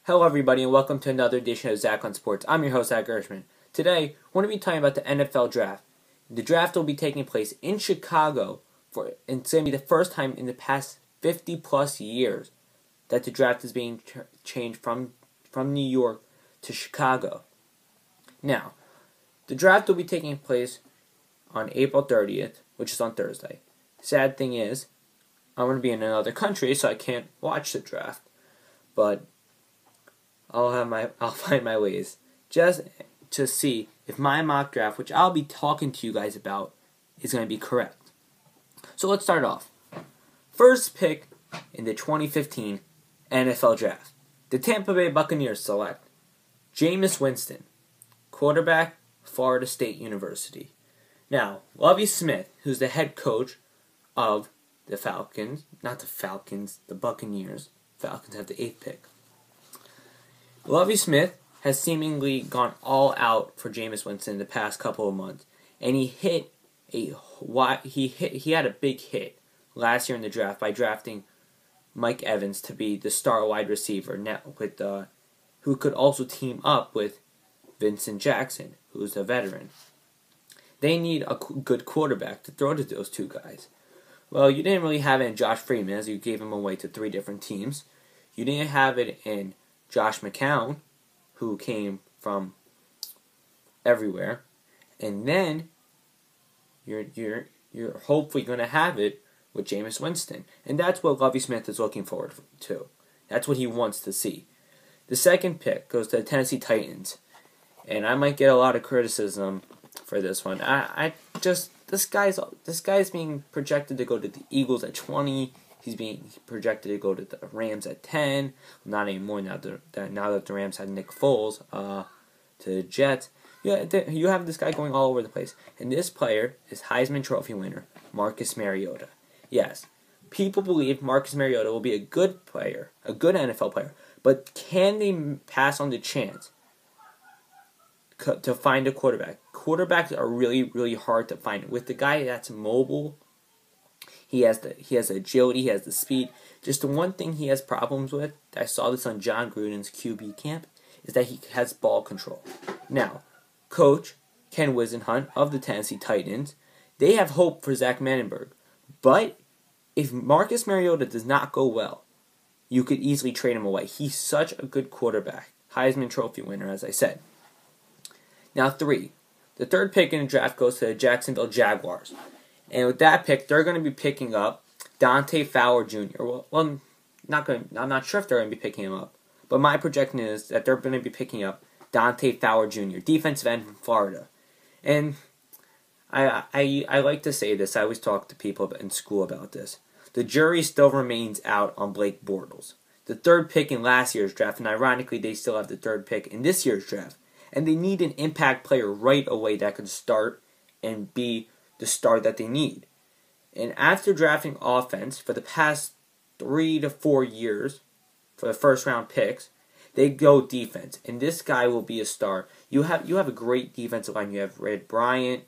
Hello everybody and welcome to another edition of Zach on Sports. I'm your host, Zach Gershman. Today, we're going to be talking about the NFL Draft. The draft will be taking place in Chicago, and it's going to be the first time in the past 50 plus years that the draft is being changed from New York to Chicago. Now, the draft will be taking place on April 30th, which is on Thursday. Sad thing is, I'm going to be in another country, so I can't watch the draft. But I'll find my ways just to see if my mock draft, which I'll be talking to you guys about, is going to be correct. So let's start off. First pick in the 2015 NFL Draft. The Tampa Bay Buccaneers select Jameis Winston, quarterback, Florida State University. Now, Lovie Smith, who's the head coach of the Buccaneers. Falcons have the 8th pick. Lovie Smith has seemingly gone all out for Jameis Winston in the past couple of months, and he had a big hit last year in the draft by drafting Mike Evans to be the star wide receiver who could also team up with Vincent Jackson, who's a veteran. They need a good quarterback to throw to those two guys. Well, you didn't really have it in Josh Freeman, as you gave him away to 3 different teams. You didn't have it in Josh McCown, who came from everywhere, and then you're hopefully going to have it with Jameis Winston, and that's what Lovie Smith is looking forward to. That's what he wants to see. The second pick goes to the Tennessee Titans, and I might get a lot of criticism for this one. This guy's being projected to go to the Eagles at 20. He's being projected to go to the Rams at 10. Not anymore now that the Rams had Nick Foles to the Jets. You have this guy going all over the place. And this player is Heisman Trophy winner Marcus Mariota. Yes, people believe Marcus Mariota will be a good player, a good NFL player. But can they pass on the chance to find a quarterback? Quarterbacks are really, really hard to find. With the guy that's mobile, he has the agility, he has the speed. Just the one thing he has problems with, I saw this on John Gruden's QB camp, is that he has ball control. Now, Coach Ken Wisenhunt of the Tennessee Titans, they have hope for Zach Manenberg. But if Marcus Mariota does not go well, you could easily trade him away. He's such a good quarterback. Heisman Trophy winner, as I said. Now, 3. The third pick in the draft goes to the Jacksonville Jaguars. And with that pick, they're going to be picking up Dante Fowler Jr. Well, I'm not sure if they're going to be picking him up. But my projection is that they're going to be picking up Dante Fowler Jr., defensive end from Florida. And I like to say this. I always talk to people in school about this. The jury still remains out on Blake Bortles. The third pick in last year's draft, and ironically, they still have the third pick in this year's draft. And they need an impact player right away that can start and be the star that they need. And after drafting offense for the past 3 to 4 years for the first round picks, they go defense. And this guy will be a star. You have a great defensive line. You have Red Bryant,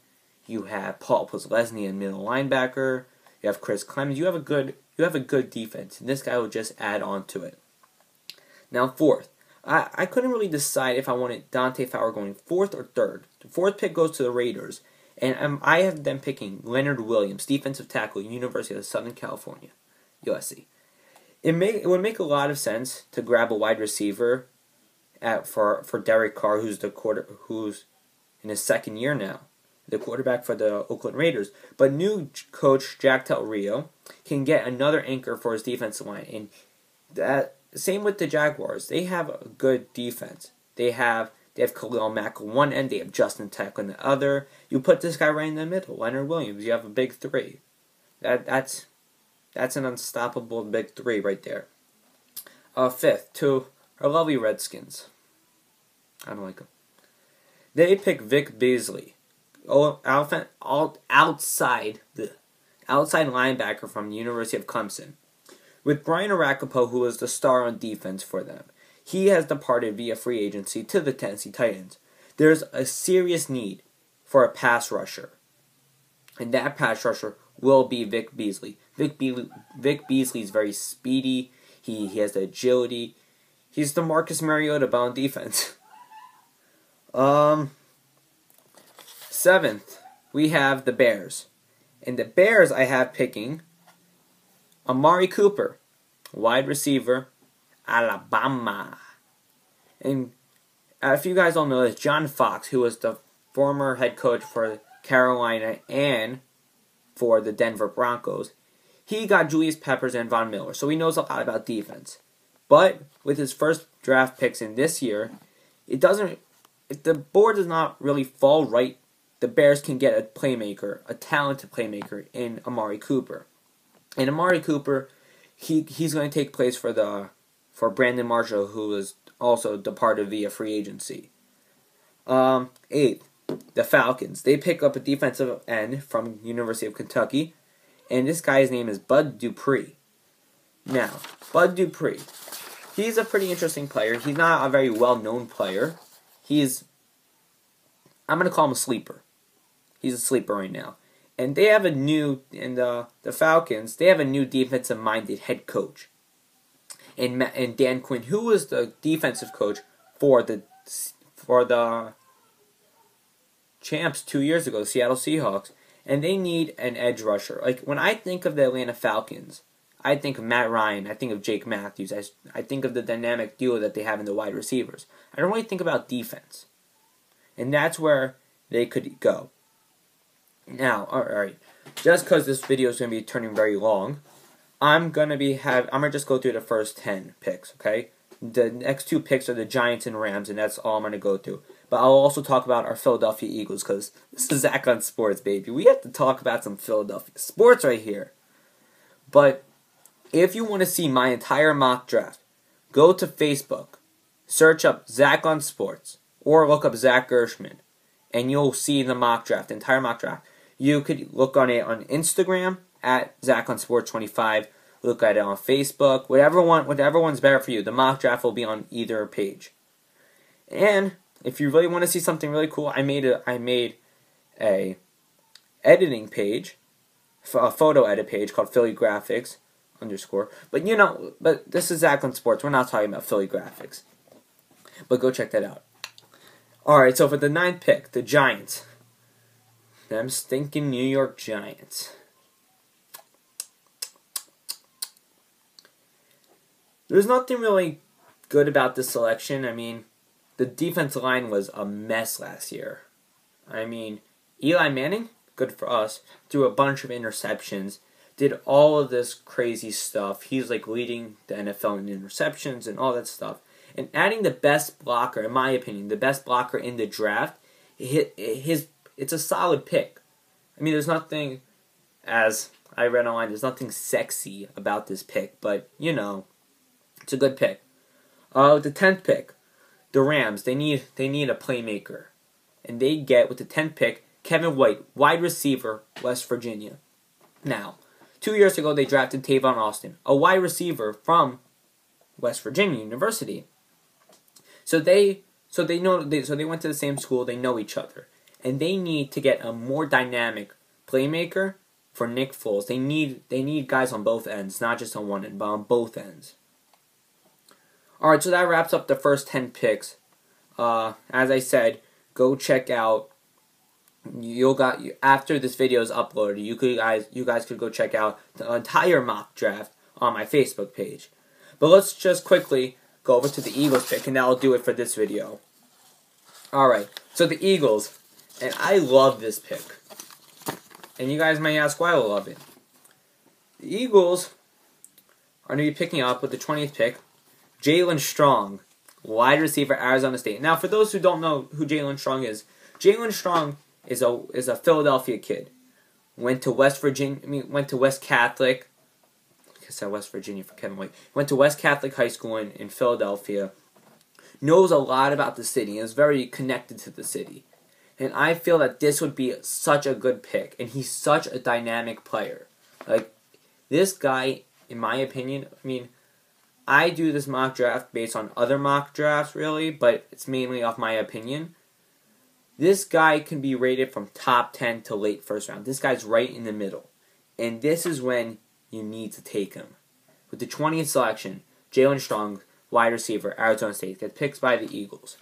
you have Paul Postlesny, a middle linebacker, you have Chris Clemens. You have a good defense, and this guy will just add on to it. Now, 4th. I couldn't really decide if I wanted Dante Fowler going 4th or 3rd. The 4th pick goes to the Raiders. And I have them picking Leonard Williams, defensive tackle, University of Southern California, USC. It would make a lot of sense to grab a wide receiver for Derek Carr, who's in his 2nd year now, the quarterback for the Oakland Raiders. But new coach Jack Del Rio can get another anchor for his defensive line, and that same with the Jaguars. They have a good defense. They have Khalil Mack on one end. They have Justin Tech on the other. You put this guy right in the middle, Leonard Williams. You have a big 3. That's an unstoppable big 3 right there. 5th, to our lovely Redskins. I don't like them. They pick Vic Beasley, outside linebacker from the University of Clemson. With Brian Arakipo, who was the star on defense for them, he has departed via free agency to the Tennessee Titans. There's a serious need for a pass rusher. And that pass rusher will be Vic Beasley. Vic Beasley is very speedy. He has the agility. He's the Marcus Mariota on defense. 7th, we have the Bears. And the Bears I have picking Amari Cooper, wide receiver, Alabama. And if you guys don't know this, John Fox, who was the former head coach for Carolina and for the Denver Broncos, he got Julius Peppers and Von Miller, so he knows a lot about defense. But with his first draft picks in this year, if the board does not really fall right, the Bears can get a playmaker, a talented playmaker in Amari Cooper. And Amari Cooper, he's going to take place for Brandon Marshall, who was also departed via free agency. 8th, the Falcons. They pick up a defensive end from University of Kentucky, and this guy's name is Bud Dupree. Now, Bud Dupree, he's a pretty interesting player. He's not a very well-known player. I'm going to call him a sleeper. He's a sleeper right now. And they have the Falcons, they have a new defensive-minded head coach. And Dan Quinn, who was the defensive coach for the champs 2 years ago, the Seattle Seahawks. And they need an edge rusher. Like, when I think of the Atlanta Falcons, I think of Matt Ryan, I think of Jake Matthews, I think of the dynamic duo that they have in the wide receivers. I don't really think about defense. And that's where they could go. Now, alright, just because this video is going to be turning very long, I'm going to just go through the first 10 picks, okay? The next 2 picks are the Giants and Rams, and that's all I'm going to go through. But I'll also talk about our Philadelphia Eagles, because this is Zach on Sports, baby. We have to talk about some Philadelphia sports right here. But if you want to see my entire mock draft, go to Facebook, search up Zach on Sports, or look up Zach Gershman, and you'll see the mock draft, the entire mock draft. You could look on it on Instagram at Zach on Sports 25. Look at it on Facebook. Whatever one's better for you. The mock draft will be on either page. And if you really want to see something really cool, I made a editing page, a photo edit page called Philly Graphics _. But this is Zach on Sports. We're not talking about Philly Graphics. But go check that out. Alright, so for the 9th pick, the Giants. Them stinking New York Giants. There's nothing really good about this selection. I mean, the defensive line was a mess last year. I mean, Eli Manning, good for us, threw a bunch of interceptions, did all of this crazy stuff. He's like leading the NFL in interceptions and all that stuff. And adding the best blocker, in my opinion, the best blocker in the draft, it's a solid pick. I mean, there's nothing, as I read online, there's nothing sexy about this pick, but, it's a good pick. The 10th pick, the Rams, they need a playmaker. And they get, with the 10th pick, Kevin White, wide receiver, West Virginia. Now, 2 years ago, they drafted Tavon Austin, a wide receiver from West Virginia University. So they went to the same school, they know each other. And they need to get a more dynamic playmaker for Nick Foles. They need guys on both ends, not just on one end, but on both ends. Alright, so that wraps up the first 10 picks. As I said, go check out, after this video is uploaded, you guys could go check out the entire mock draft on my Facebook page. But let's just quickly go over to the Eagles pick, and that'll do it for this video. Alright, so the Eagles, and I love this pick. And you guys may ask why I love it. The Eagles are going to be picking up with the 20th pick, Jalen Strong, wide receiver, Arizona State. Now, for those who don't know who Jalen Strong is a Philadelphia kid. Went to West Catholic. I guess West Virginia for Kevin White. Went to West Catholic High School in Philadelphia. Knows a lot about the city and is very connected to the city. And I feel that this would be such a good pick. And he's such a dynamic player. Like, this guy, in my opinion, I do this mock draft based on other mock drafts, really, but it's mainly off my opinion. This guy can be rated from top 10 to late first round. This guy's right in the middle. And this is when you need to take him. With the 20th selection, Jalen Strong, wide receiver, Arizona State, gets picked by the Eagles.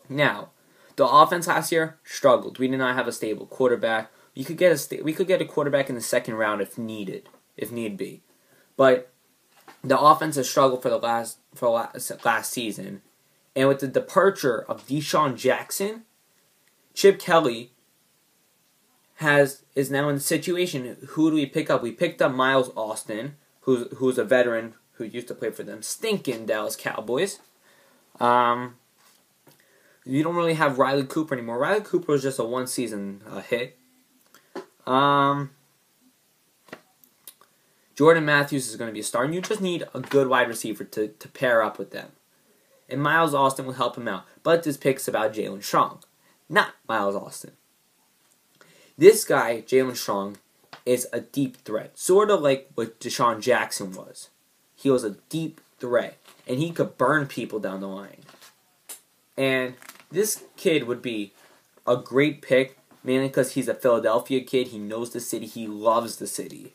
Now, the offense last year struggled. We did not have a stable quarterback. We could get a quarterback in the second round if need be. But the offense has struggled for last season. And with the departure of Deshaun Jackson, Chip Kelly is now in the situation. Who do we pick up? We picked up Miles Austin, who's a veteran who used to play for them stinking Dallas Cowboys. You don't really have Riley Cooper anymore. Riley Cooper was just a one-season hit. Jordan Matthews is going to be a star, and you just need a good wide receiver to pair up with them. And Miles Austin will help him out. But this pick's about Jalen Strong, not Miles Austin. This guy, Jalen Strong, is a deep threat, sort of like what Deshaun Jackson was. He was a deep threat, and he could burn people down the line. And this kid would be a great pick, mainly because he's a Philadelphia kid. He knows the city. He loves the city.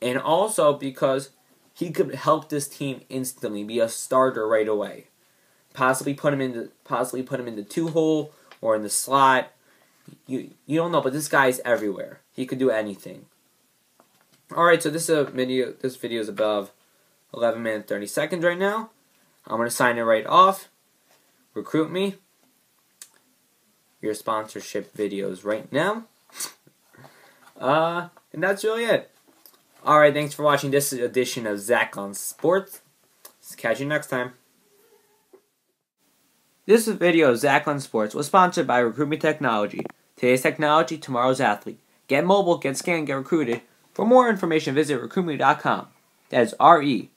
And also because he could help this team instantly, be a starter right away. Possibly put him in the two-hole or in the slot. You don't know, but this guy's everywhere. He could do anything. Alright, so this video is above 11 minutes 30 seconds right now. I'm going to sign it right off. Recruit me. Your sponsorship videos right now. And that's really it. Alright, thanks for watching this edition of Zach on Sports. Catch you next time. This video of Zach on Sports was sponsored by Recruit Me Technology. Today's technology, tomorrow's athlete. Get mobile, get scanned, get recruited. For more information, visit recruitme.com. That is REQRUITME.com.